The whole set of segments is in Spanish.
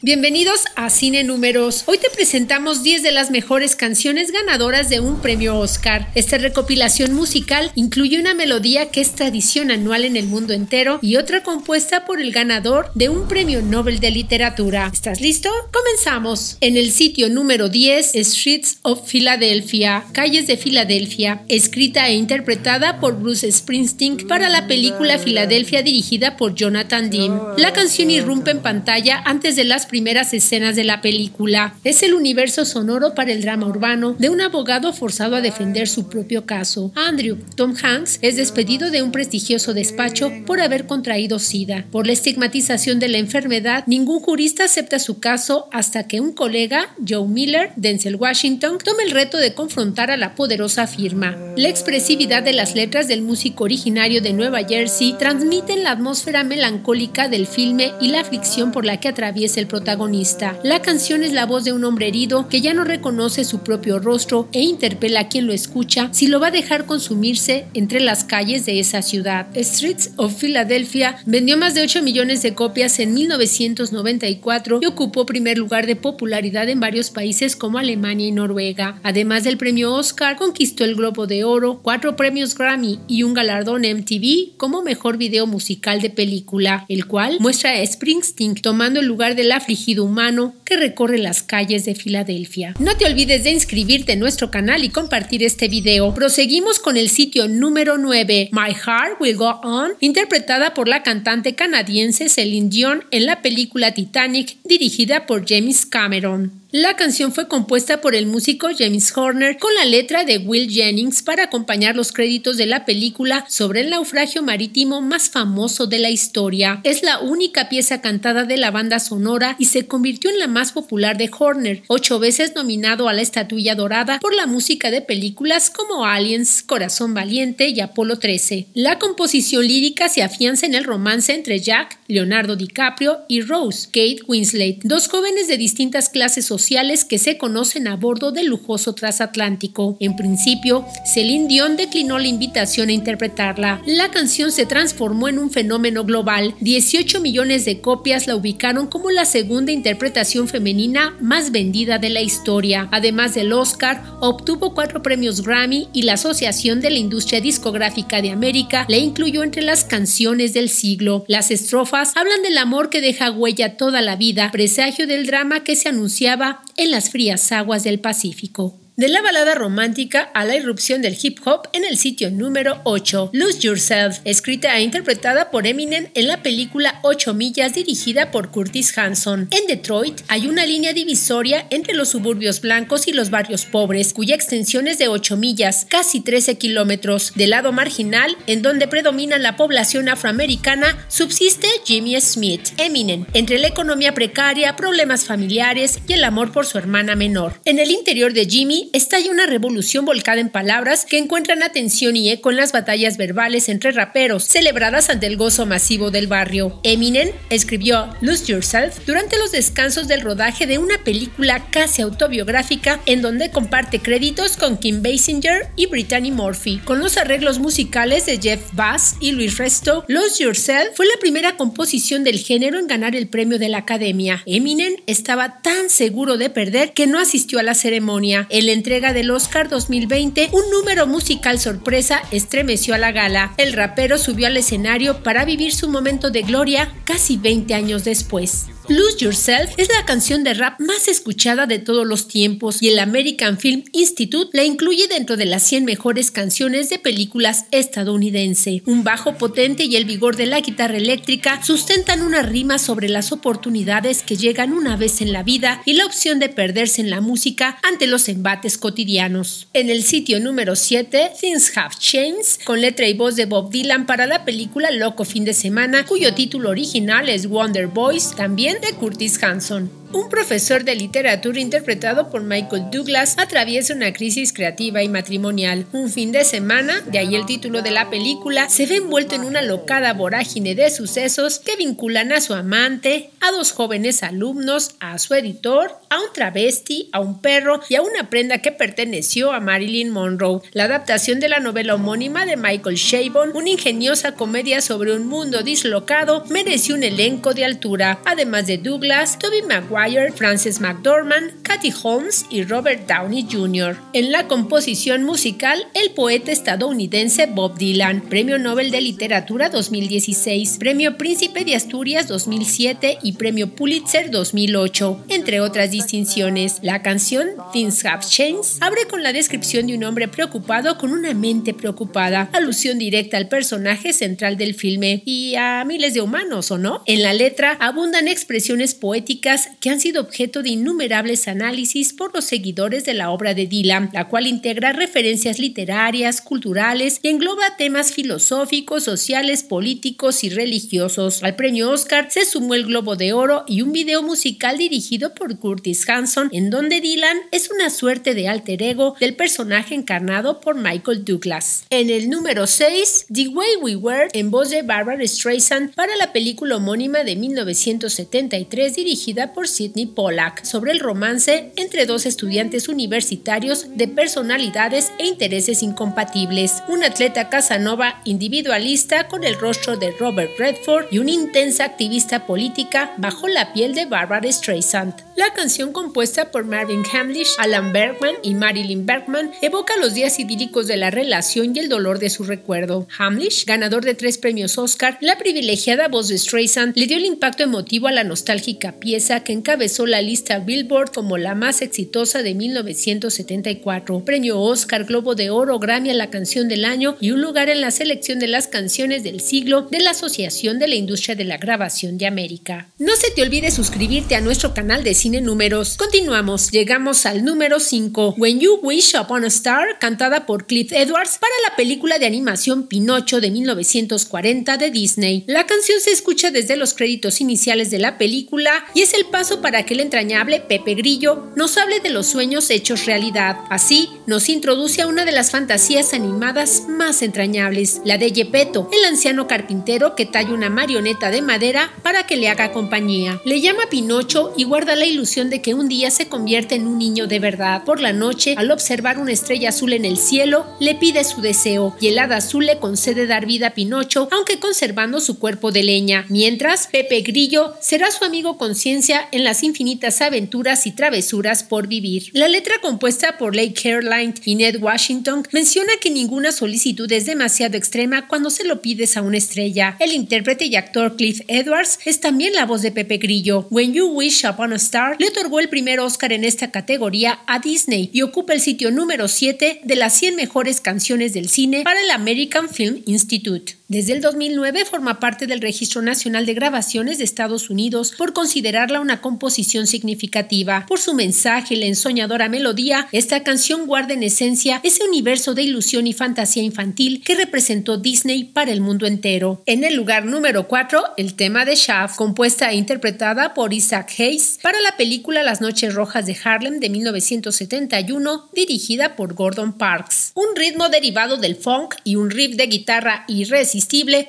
Bienvenidos a Cine Números. Hoy te presentamos 10 de las mejores canciones ganadoras de un premio Oscar. Esta recopilación musical incluye una melodía que es tradición anual en el mundo entero y otra compuesta por el ganador de un premio Nobel de Literatura. ¿Estás listo? ¡Comenzamos! En el sitio número 10, Streets of Philadelphia, Calles de Filadelfia, escrita e interpretada por Bruce Springsteen para la película Filadelfia dirigida por Jonathan Demme. La canción irrumpe en pantalla antes de las primeras escenas de la película. Es el universo sonoro para el drama urbano de un abogado forzado a defender su propio caso. Andrew, Tom Hanks, es despedido de un prestigioso despacho por haber contraído SIDA. Por la estigmatización de la enfermedad, ningún jurista acepta su caso hasta que un colega, Joe Miller, Denzel Washington, toma el reto de confrontar a la poderosa firma. La expresividad de las letras del músico originario de Nueva Jersey transmiten la atmósfera melancólica del filme y la aflicción por la que atraviesa el protagonista. La canción es la voz de un hombre herido que ya no reconoce su propio rostro e interpela a quien lo escucha si lo va a dejar consumirse entre las calles de esa ciudad. Streets of Philadelphia vendió más de 8 millones de copias en 1994 y ocupó primer lugar de popularidad en varios países como Alemania y Noruega. Además del premio Oscar, conquistó el Globo de Oro, 4 premios Grammy y un galardón MTV como mejor video musical de película, el cual muestra a Springsteen tomando el lugar del afligido humano que recorre las calles de Filadelfia. No te olvides de inscribirte en nuestro canal y compartir este video. Proseguimos con el sitio número 9, My Heart Will Go On, interpretada por la cantante canadiense Celine Dion en la película Titanic, dirigida por James Cameron. La canción fue compuesta por el músico James Horner con la letra de Will Jennings para acompañar los créditos de la película sobre el naufragio marítimo más famoso de la historia. Es la única pieza cantada de la banda sonora y se convirtió en la más popular de Horner, 8 veces nominado a la estatuilla dorada por la música de películas como Aliens, Corazón Valiente y Apolo 13. La composición lírica se afianza en el romance entre Jack, Leonardo DiCaprio y Rose, Kate Winslet, dos jóvenes de distintas clases sociales que se conocen a bordo del lujoso transatlántico. En principio, Celine Dion declinó la invitación a interpretarla. La canción se transformó en un fenómeno global. 18 millones de copias la ubicaron como la segunda interpretación femenina más vendida de la historia. Además del Oscar, obtuvo 4 premios Grammy y la Asociación de la Industria Discográfica de América la incluyó entre las canciones del siglo. Las estrofas hablan del amor que deja huella toda la vida, presagio del drama que se anunciaba en las frías aguas del Pacífico. De la balada romántica a la irrupción del hip hop en el sitio número 8, Lose Yourself, escrita e interpretada por Eminem en la película 8 millas dirigida por Curtis Hanson. En Detroit hay una línea divisoria entre los suburbios blancos y los barrios pobres, cuya extensión es de 8 millas, casi 13 kilómetros. Del lado marginal, en donde predomina la población afroamericana, subsiste Jimmy Smith, Eminem, entre la economía precaria, problemas familiares y el amor por su hermana menor. En el interior de Jimmy estalla una revolución volcada en palabras que encuentran atención y eco en las batallas verbales entre raperos, celebradas ante el gozo masivo del barrio. Eminem escribió Lose Yourself durante los descansos del rodaje de una película casi autobiográfica en donde comparte créditos con Kim Basinger y Brittany Murphy. Con los arreglos musicales de Jeff Bass y Luis Resto, Lose Yourself fue la primera composición del género en ganar el premio de la Academia. Eminem estaba tan seguro de perder que no asistió a la ceremonia. En la entrega del Oscar 2020, un número musical sorpresa estremeció a la gala. El rapero subió al escenario para vivir su momento de gloria casi 20 años después. Lose Yourself es la canción de rap más escuchada de todos los tiempos y el American Film Institute la incluye dentro de las 100 mejores canciones de películas estadounidense. Un bajo potente y el vigor de la guitarra eléctrica sustentan una rima sobre las oportunidades que llegan una vez en la vida y la opción de perderse en la música ante los embates cotidianos. En el sitio número 7, Things Have Changed, con letra y voz de Bob Dylan para la película Loco Fin de Semana, cuyo título original es Wonder Boys, también de Curtis Hanson. Un profesor de literatura interpretado por Michael Douglas atraviesa una crisis creativa y matrimonial. Un fin de semana, de ahí el título de la película, se ve envuelto en una locada vorágine de sucesos que vinculan a su amante, a dos jóvenes alumnos, a su editor, a un travesti, a un perro y a una prenda que perteneció a Marilyn Monroe. La adaptación de la novela homónima de Michael Chabon, una ingeniosa comedia sobre un mundo dislocado, mereció un elenco de altura, además de Douglas, Tobey Maguire, Frances McDormand, Katie Holmes y Robert Downey Jr. En la composición musical, el poeta estadounidense Bob Dylan, Premio Nobel de Literatura 2016, Premio Príncipe de Asturias 2007 y Premio Pulitzer 2008, entre otras distinciones. La canción Things Have Changed abre con la descripción de un hombre preocupado con una mente preocupada, alusión directa al personaje central del filme y a miles de humanos, ¿o no? En la letra abundan expresiones poéticas que han sido objeto de innumerables análisis por los seguidores de la obra de Dylan, la cual integra referencias literarias, culturales y engloba temas filosóficos, sociales, políticos y religiosos. Al premio Oscar se sumó el Globo de Oro y un video musical dirigido por Curtis Hanson, en donde Dylan es una suerte de alter ego del personaje encarnado por Michael Douglas. En el número 6, The Way We Were, en voz de Barbra Streisand, para la película homónima de 1973 dirigida por Sidney Pollack, sobre el romance entre dos estudiantes universitarios de personalidades e intereses incompatibles, un atleta Casanova individualista con el rostro de Robert Redford y una intensa activista política bajo la piel de Barbra Streisand. La canción, compuesta por Marvin Hamlish, Alan Bergman y Marilyn Bergman, evoca los días idílicos de la relación y el dolor de su recuerdo. Hamlish, ganador de 3 premios Oscar, la privilegiada voz de Streisand le dio el impacto emotivo a la nostálgica pieza que encabezó la lista Billboard como la más exitosa de 1974. Premio Oscar, Globo de Oro, Grammy a la canción del año y un lugar en la selección de las canciones del siglo de la Asociación de la Industria de la Grabación de América. No se te olvide suscribirte a nuestro canal de Cine Números. Continuamos, llegamos al número 5, When You Wish Upon a Star, cantada por Cliff Edwards para la película de animación Pinocho de 1940 de Disney. La canción se escucha desde los créditos iniciales de la película y es el paso para que el entrañable Pepe Grillo nos hable de los sueños hechos realidad. Así, nos introduce a una de las fantasías animadas más entrañables, la de Gepetto, el anciano carpintero que talla una marioneta de madera para que le haga compañía. Le llama Pinocho y guarda la ilusión de que un día se convierte en un niño de verdad. Por la noche, al observar una estrella azul en el cielo, le pide su deseo y el hada azul le concede dar vida a Pinocho, aunque conservando su cuerpo de leña. Mientras, Pepe Grillo será su amigo conciencia en las infinitas aventuras y travesuras por vivir. La letra, compuesta por Lake Caroline y Ned Washington, menciona que ninguna solicitud es demasiado extrema cuando se lo pides a una estrella. El intérprete y actor Cliff Edwards es también la voz de Pepe Grillo. When You Wish Upon a Star le otorgó el primer Oscar en esta categoría a Disney y ocupa el sitio número 7 de las 100 mejores canciones del cine para el American Film Institute. Desde el 2009 forma parte del Registro Nacional de Grabaciones de Estados Unidos por considerarla una composición significativa. Por su mensaje y la ensoñadora melodía, esta canción guarda en esencia ese universo de ilusión y fantasía infantil que representó Disney para el mundo entero. En el lugar número 4, el tema de Shaft, compuesta e interpretada por Isaac Hayes para la película Las Noches Rojas de Harlem de 1971, dirigida por Gordon Parks. Un ritmo derivado del funk y un riff de guitarra irresistible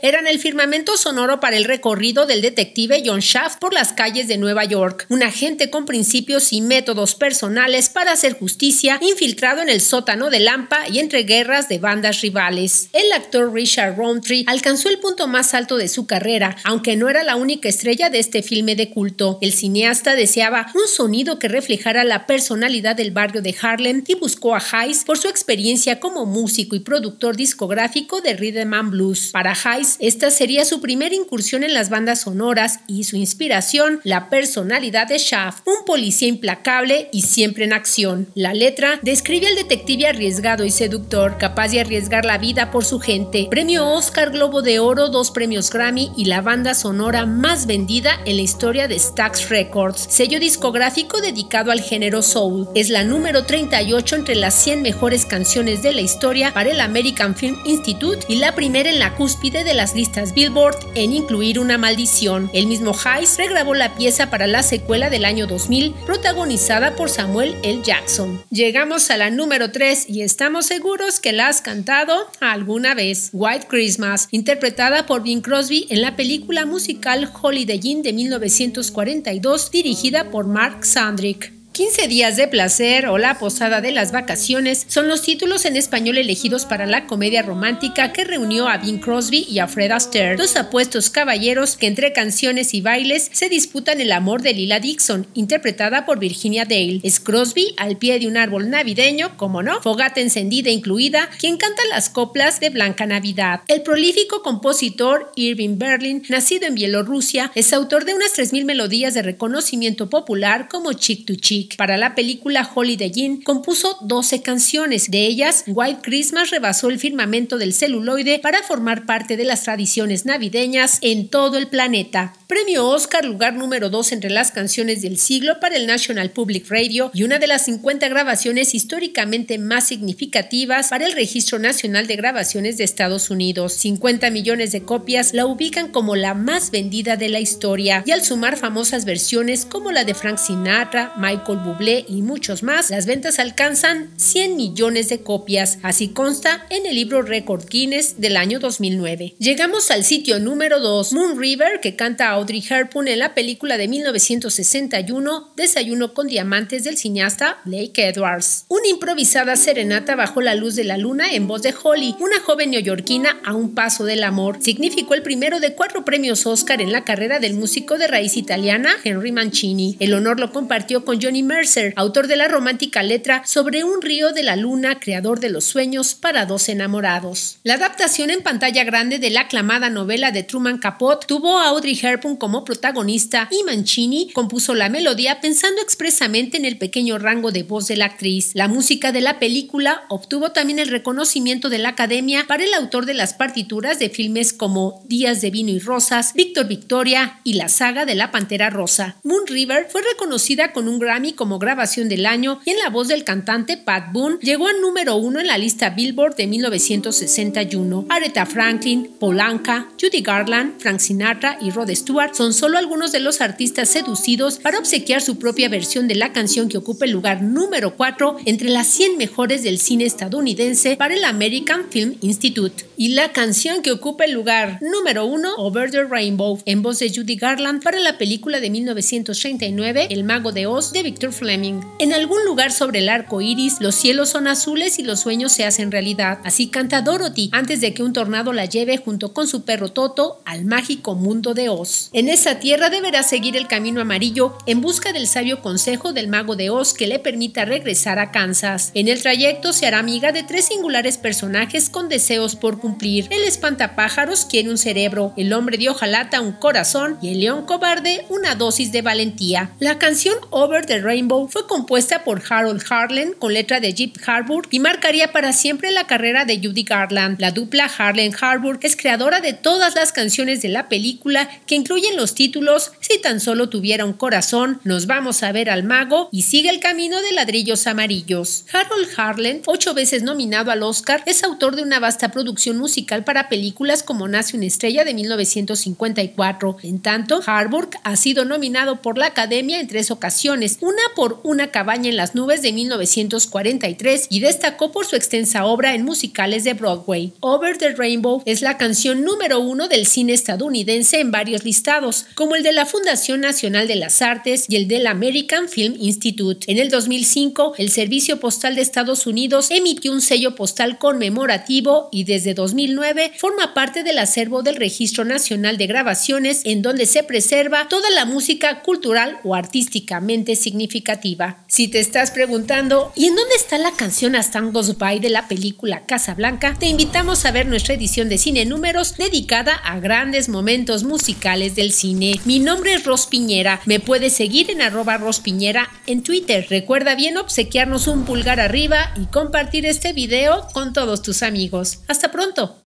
eran el firmamento sonoro para el recorrido del detective John Shaft por las calles de Nueva York, un agente con principios y métodos personales para hacer justicia, infiltrado en el sótano de Lampa y entre guerras de bandas rivales. El actor Richard Roundtree alcanzó el punto más alto de su carrera, aunque no era la única estrella de este filme de culto. El cineasta deseaba un sonido que reflejara la personalidad del barrio de Harlem y buscó a Hayes por su experiencia como músico y productor discográfico de rhythm and blues. Para Hayes, esta sería su primera incursión en las bandas sonoras y su inspiración, la personalidad de Shaft, un policía implacable y siempre en acción. La letra describe al detective arriesgado y seductor, capaz de arriesgar la vida por su gente. Premio Oscar, Globo de Oro, 2 premios Grammy y la banda sonora más vendida en la historia de Stax Records, sello discográfico dedicado al género soul. Es la número 38 entre las 100 mejores canciones de la historia para el American Film Institute y la primera en la cúspide de las listas Billboard en incluir una maldición. El mismo Hayes regrabó la pieza para las secuela del año 2000, protagonizada por Samuel L. Jackson. Llegamos a la número 3 y estamos seguros que la has cantado alguna vez. White Christmas, interpretada por Bing Crosby en la película musical Holiday Inn de 1942, dirigida por Mark Sandrick. 15 días de placer o La posada de las vacaciones son los títulos en español elegidos para la comedia romántica que reunió a Bing Crosby y a Fred Astaire, dos apuestos caballeros que entre canciones y bailes se disputan el amor de Lila Dixon, interpretada por Virginia Dale. Es Crosby al pie de un árbol navideño, como no, fogata encendida incluida, quien canta las coplas de Blanca Navidad. El prolífico compositor Irving Berlin, nacido en Bielorrusia, es autor de unas 3000 melodías de reconocimiento popular como Chick to Chick. Para la película Holiday Inn compuso 12 canciones, de ellas White Christmas rebasó el firmamento del celuloide para formar parte de las tradiciones navideñas en todo el planeta. Premio Oscar, lugar número 2 entre las canciones del siglo para el National Public Radio y una de las 50 grabaciones históricamente más significativas para el Registro Nacional de Grabaciones de Estados Unidos. 50 millones de copias la ubican como la más vendida de la historia, y al sumar famosas versiones como la de Frank Sinatra, Michael Bublé y muchos más, las ventas alcanzan 100 millones de copias, así consta en el libro Record Guinness del año 2009. Llegamos al sitio número 2, Moon River, que canta Audrey Hepburn en la película de 1961, Desayuno con diamantes, del cineasta Blake Edwards. Una improvisada serenata bajo la luz de la luna en voz de Holly, una joven neoyorquina a un paso del amor, significó el primero de 4 premios Oscar en la carrera del músico de raíz italiana Henry Mancini. El honor lo compartió con Johnny Mercer, autor de la romántica letra Sobre un río de la luna, creador de Los sueños para dos enamorados. La adaptación en pantalla grande de la aclamada novela de Truman Capote tuvo a Audrey Hepburn como protagonista, y Mancini compuso la melodía pensando expresamente en el pequeño rango de voz de la actriz. La música de la película obtuvo también el reconocimiento de la Academia para el autor de las partituras de filmes como Días de vino y rosas, Víctor Victoria y la saga de la Pantera Rosa. Moon River fue reconocida con un Grammy como grabación del año, y en la voz del cantante Pat Boone llegó al número 1 en la lista Billboard de 1961. Aretha Franklin, Paul Anka, Judy Garland, Frank Sinatra y Rod Stewart son solo algunos de los artistas seducidos para obsequiar su propia versión de la canción que ocupa el lugar número 4 entre las 100 mejores del cine estadounidense para el American Film Institute. Y la canción que ocupa el lugar número 1, Over the Rainbow, en voz de Judy Garland para la película de 1939, El Mago de Oz, de Victor Fleming. En algún lugar sobre el arco iris, los cielos son azules y los sueños se hacen realidad. Así canta Dorothy antes de que un tornado la lleve junto con su perro Toto al mágico mundo de Oz. En esa tierra deberá seguir el camino amarillo en busca del sabio consejo del Mago de Oz que le permita regresar a Kansas. En el trayecto se hará amiga de 3 singulares personajes con deseos por cumplir. El espantapájaros quiere un cerebro, el hombre de hojalata un corazón y el león cobarde una dosis de valentía. La canción Over the Rainbow fue compuesta por Harold Harlan con letra de Jeff Harburg y marcaría para siempre la carrera de Judy Garland. La dupla Harlan-Harburg es creadora de todas las canciones de la película, que incluyen los títulos Si tan solo tuviera un corazón, Nos vamos a ver al mago y Sigue el camino de ladrillos amarillos. Harold Harlan, 8 veces nominado al Oscar, es autor de una vasta producción musical para películas como Nace una estrella de 1954. En tanto, Harburg ha sido nominado por la Academia en 3 ocasiones, una por Una cabaña en las nubes de 1943, y destacó por su extensa obra en musicales de Broadway. Over the Rainbow es la canción número 1 del cine estadounidense en varios listados, como el de la Fundación Nacional de las Artes y el del American Film Institute. En el 2005, el Servicio Postal de Estados Unidos emitió un sello postal conmemorativo y desde 2009 forma parte del acervo del Registro Nacional de Grabaciones, en donde se preserva toda la música cultural o artísticamente significativa. Si te estás preguntando, ¿y en dónde está la canción As Time Goes By de la película Casablanca? Te invitamos a ver nuestra edición de Cine Números dedicada a grandes momentos musicales del cine. Mi nombre es Ros Piñera. Me puedes seguir en @rospiñera en Twitter. Recuerda bien obsequiarnos un pulgar arriba y compartir este video con todos tus amigos. Hasta pronto.